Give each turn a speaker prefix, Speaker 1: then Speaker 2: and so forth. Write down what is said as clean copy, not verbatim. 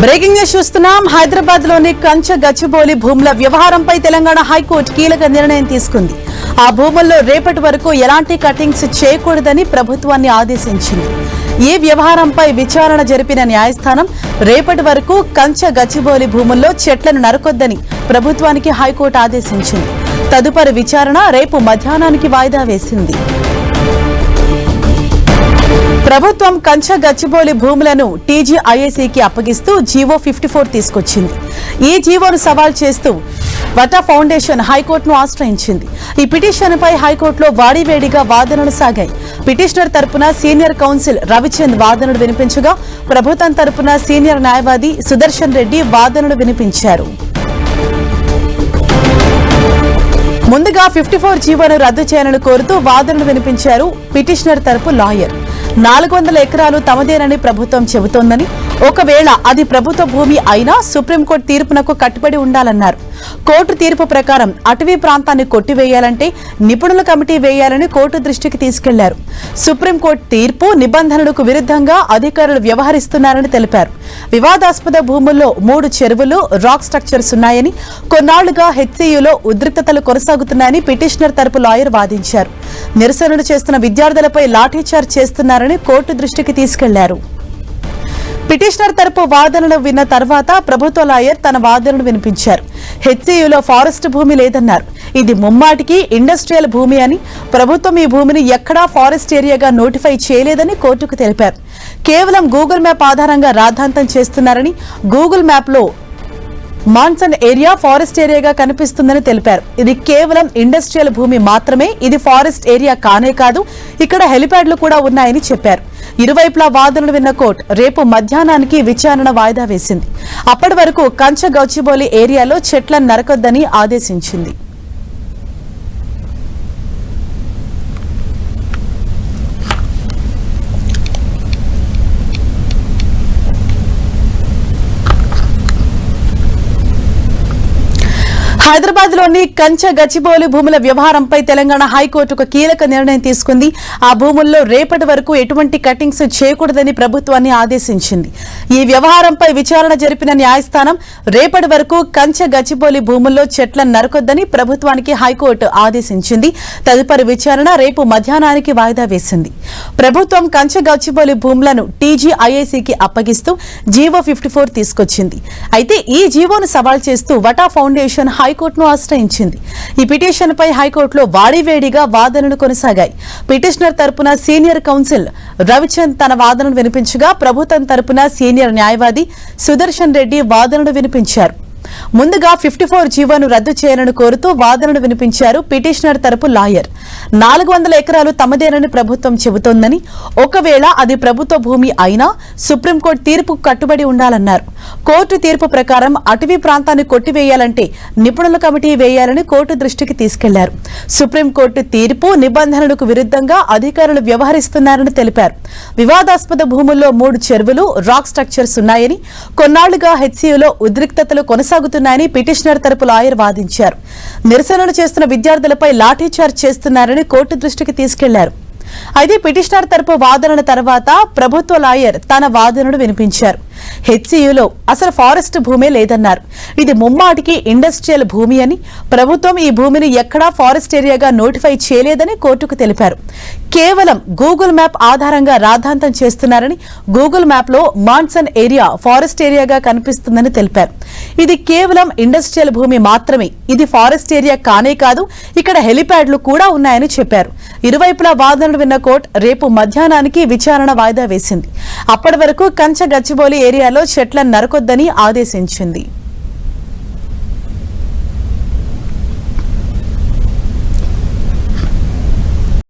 Speaker 1: Breaking news చూస్తున్నాం. హైదరాబాద్ లోని కంచ గచ్చిబౌలి భూముల వ్యవహారంపై తెలంగాణ హైకోర్టు కీలక నిర్ణయం తీసుకుంది. ఆ భూముల్లో రేపటి వరకు ఎలాంటి కటింగ్స్ చేయకూడదని ప్రభుత్వాన్ని ఆదేశించింది. ఈ వ్యవహారంపై విచారణ జరిపిన న్యాయస్థానం రేపటి వరకు కంచ గచ్చిబౌలి భూముల్లో చెట్లను నరకొద్దని ప్రభుత్వానికి హైకోర్టు ఆదేశించింది. తదుపరి విచారణ రేపు మధ్యాహ్నానికి వాయిదా వేసింది. ప్రభుత్వం కంచ గచ్చిబౌలి భూములను టీజీఐఏసీకి అప్పగిస్తూ జీవో 54 తీసుకొచ్చింది. ఈ జీవోను సవాల్ చేస్తూ వటా ఫౌండేషన్ హైకోర్టును ఆశ్రయించింది. ఈ పిటిషన్పై హైకోర్టులో వాడివేడిగా వాదనలు సాగాయి. పిటిషనర్ తరపున సీనియర్ కౌన్సిల్ రవిచంద్ వాదనలు వినిపించగా, ప్రభుత్వం తరపున సీనియర్ న్యాయవాది సుదర్శన్ రెడ్డి వాదనలు వినిపించారు. ముందుగా 54 జీవోను రద్దు చేయాలని కోరుతూ వాదనలు వినిపించారు పిటిషనర్ తరపు లాయర్. 400 ఎకరాలు తమదేనని ప్రభుత్వం చెబుతోందని, ఒకవేళ అది ప్రభుత్వ భూమి అయినా సుప్రీంకోర్టు తీర్పునకు కట్టుబడి ఉండాలన్నారు. కోర్టు తీర్పు ప్రకారం అటవీ ప్రాంతాన్ని కొట్టివేయాలంటే నిపుణుల కమిటీ వేయాలని కోర్టు దృష్టికి తీసుకెళ్లారు. సుప్రీంకోర్టు తీర్పు నిబంధనలకు విరుద్ధంగా అధికారులు వ్యవహరిస్తున్నారని తెలిపారు. వివాదాస్పద భూముల్లో 3 చెరువులు, రాక్ స్ట్రక్చర్స్ ఉన్నాయని, కొన్నాళ్లుగా హెచ్సీయూలో ఉద్రిక్తతలు కొనసాగుతున్నాయని పిటిషనర్ తరపు లాయర్ వాదించారు. నిరసనలు చేస్తున్న విద్యార్థులపై లాఠీచార్జ్ చేస్తున్నారని కోర్టు దృష్టికి తీసుకెళ్లారు. పిటిషనర్ తరపు వాదనలు విన్న తర్వాత ప్రభుత్వ లాయర్ తన వాదనలు వినిపించారు. హెచ్సీయూలో ఫారెస్ట్ భూమి లేదన్నారు. ఇది ముమ్మాటికి ఇండస్ట్రియల్ భూమి అని, ప్రభుత్వం ఈ భూమిని ఎక్కడా ఫారెస్ట్ ఏరియాగా నోటిఫై చేయలేదని కోర్టుకు తెలిపారు. కేవలం గూగుల్ మ్యాప్ ఆధారంగా రాద్ధాంతం చేస్తున్నారని, గూగుల్ మ్యాప్ లో మాన్సన్ ఏరియా ఫారెస్ట్ ఏరియాగా కనిపిస్తుందని తెలిపారు. ఇది కేవలం ఇండస్ట్రియల్ భూమి మాత్రమే, ఇది ఫారెస్ట్ ఏరియా కానే కాదు, ఇక్కడ హెలిప్యాడ్లు కూడా ఉన్నాయని చెప్పారు. ఇరువైపులా వాదనలు విన్న కోర్టు రేపు మధ్యాహ్నానికి విచారణ వాయిదా వేసింది. అప్పటి వరకు కంచ గచ్చిబౌలి ఏరియాలో చెట్లను నరకొద్దని ఆదేశించింది. హైదరాబాద్ లోని కంచ గచ్చిబౌలి భూముల వ్యవహారంపై తెలంగాణ హైకోర్టు ఒక కీలక నిర్ణయం తీసుకుంది. ఆ భూముల్లో రేపటి వరకు ఎటువంటి కటింగ్స్ చేయకూడదని ప్రభుత్వాన్ని ఆదేశించింది. ఈ వ్యవహారంపై విచారణ జరిపిన న్యాయస్థానం రేపటి వరకు కంచ గచ్చిబౌలి భూముల్లో చెట్లను నరకొద్దని ప్రభుత్వానికి హైకోర్టు ఆదేశించింది. తదుపరి విచారణ రేపు మధ్యాహ్నానికి వాయిదా వేసింది. ప్రభుత్వం కంచ గచ్చిబౌలి భూములను టీజీఐఏసీకి అప్పగిస్తూ జీవో 54 తీసుకొచ్చింది. అయితే ఈ జీవోను సవాల్ చేస్తూ వటా ఫౌండేషన్ హైకోర్టును ఆశ్రయించింది. ఈ పిటిషన్పై హైకోర్టులో వాడివేడిగా వాదనలు కొనసాగాయి. పిటిషనర్ తరపున సీనియర్ కౌన్సిల్ రవిచంద్ తన వాదనలు వినిపించగా, ప్రభుత్వం తరపున సీనియర్ న్యాయవాది సుదర్శన్ రెడ్డి వాదనలు వినిపించారు. ముందుగా 54 జీవోను రద్దు చేయాలని కోరుతూ వాదనలు వినిపించారు పిటిషనర్ తరపు లాయర్. 400 ఎకరాలు తమదేనని ప్రభుత్వం చెబుతోందని, ఒకవేళ అది ప్రభుత్వ భూమి అయినా సుప్రీంకోర్టు తీర్పుకు కట్టుబడి ఉండాలన్నారు. కోర్టు తీర్పు ప్రకారం అటవీ ప్రాంతాన్ని కొట్టివేయాలంటే నిపుణుల కమిటీ వేయాలని కోర్టు దృష్టికి తీసుకెళ్లారు. సుప్రీంకోర్టు తీర్పు నిబంధనలకు విరుద్ధంగా అధికారులు వ్యవహరిస్తున్నారని తెలిపారు. వివాదాస్పద భూముల్లో 3 చెరువులు, రాక్ స్ట్రక్చర్స్ ఉన్నాయని, కొన్నాళ్లుగా హెచ్సీయూలో ఉద్రిక్తతలు కొనసాగుతున్నాయని పిటిషనర్ తరపు లాయర్ వాదించారు. నిరసనలు చేస్తున్న విద్యార్థులపై లాఠీచార్జ్ చేస్తున్నారని కోర్టు దృష్టికి తీసుకెళ్లారు. అయితే పిటిషనర్ తరపు వాదనల తర్వాత ప్రభుత్వ లాయర్ తన వాదనలు వినిపించారు. హెచ్సీయూలో అసలు ఫారెస్ట్ భూమే లేదన్నారు. ఇది ముమ్మాటికి ఇండస్ట్రియల్ భూమి అని, ప్రభుత్వం ఈ భూమిని ఎక్కడా ఫారెస్ట్ ఏరియాగా నోటిఫై చేయలేదని కోర్టుకు తెలిపారు. కేవలం గూగుల్ మ్యాప్ ఆధారంగా రాద్ధాంతం చేస్తున్నారని, గూగుల్ మ్యాప్ లో మాన్సన్ ఏరియా ఫారెస్ట్ ఏరియాగా కనిపిస్తుందని తెలిపారు. ఇది కేవలం ఇండస్ట్రియల్ భూమి మాత్రమే, ఇది ఫారెస్ట్ ఏరియా కానే కాదు, ఇక్కడ హెలిప్యాడ్లు కూడా ఉన్నాయని చెప్పారు. ఇరువైపులా వాదనలు విన్న కోర్టు రేపు మధ్యాహ్నానికి విచారణ వాయిదా వేసింది. అప్పటి వరకు కంచ గచ్చిబౌలి ఏరియాలో చెట్లను నరకొద్దని ఆదేశించింది.